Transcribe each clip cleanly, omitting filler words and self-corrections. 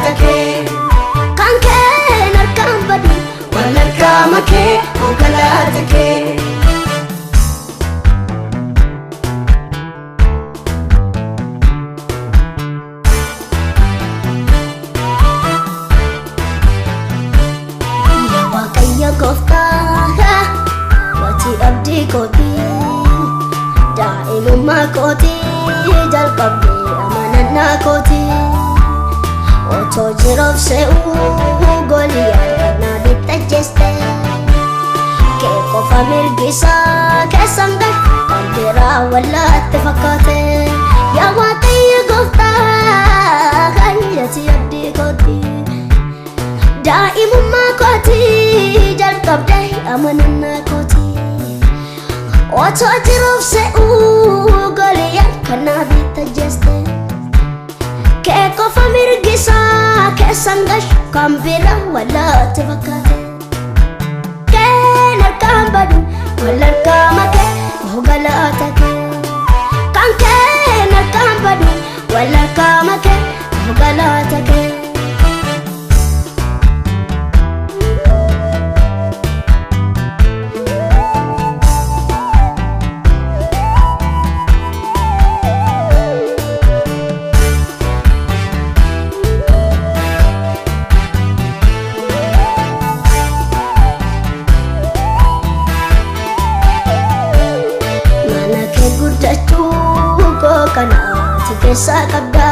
galata kan keen harkaan badu wal harkaa makee galata Gofta wati abdi koti dailuma koti jalqabde amanana koti oto jirof seu goliya na ditajeste ke qofa mirgisa kesanga kandira wala tafakate ya wati gofta yati abdi koti daimuma koti jalqabde amanana koti oto jirof seu goliya kana bitajeste ke qofa mirgisa kesangash kambira wala tafakate kena kambadu wala kamake galata kan kena kambadu wala kamake galata Kesa kabda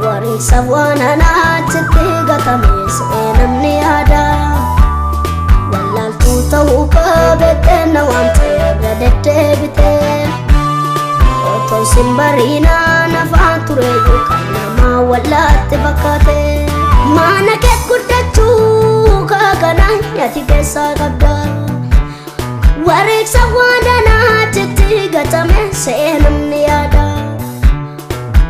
warin sawana na tiga tamis enamni ada walal tuta uka betena wante bradete bite oto simbarina na fature yukana ma wala tibakate mana ke kudatu kana yati kesa kabda warin sawana na tiga tamis enamni ada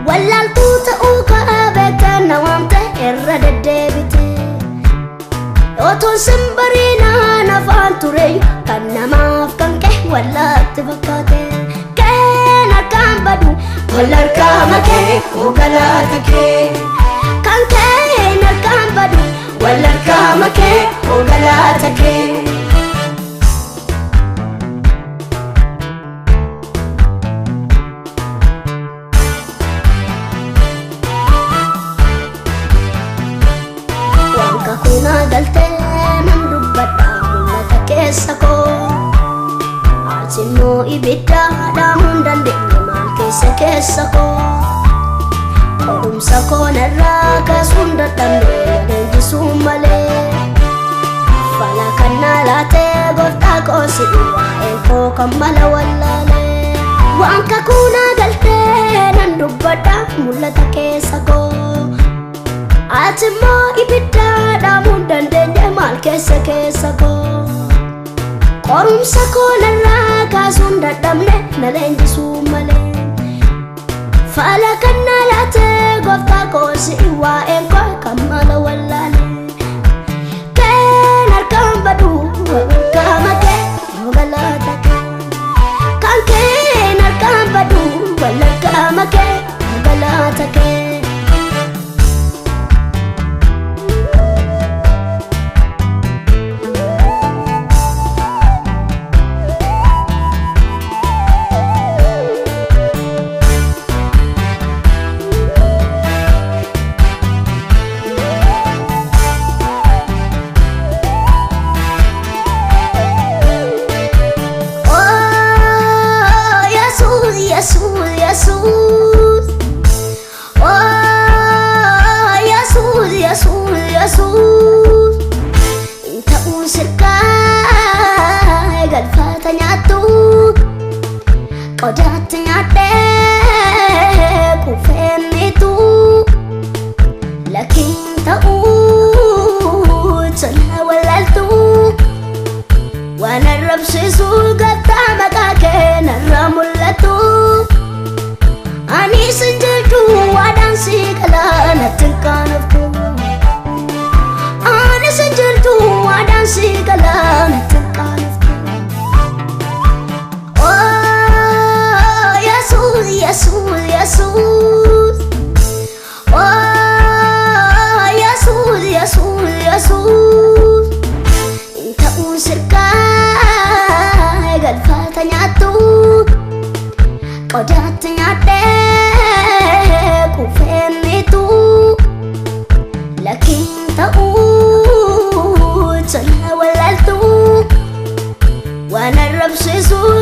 walal tuta uka betana wante erradedebite oto simbarina na fanture kana mafkanke wala tibakate kena kambadu wala kamake galata kan kena kambadu wala kamake galata kuna dalte nam dubbata mulata kesako atino ibita damun dande mal kesako sako narra kasunda tambe jisumale fala kanalate gorta ko siwa eko kamala wallale wanka kuna dalte nam dubbata mulata kesako atimo ibita damun dande mal kesako sako narra kasunda tambe nalenji sumale fala kanalate gorta ko siwa eko kamala wallale kenar kambadu kamake galata kan kenar kambadu wala kamake galata قدرت يعدك وفهمتو لكن تقول تنوللتو وانا الرب سيسو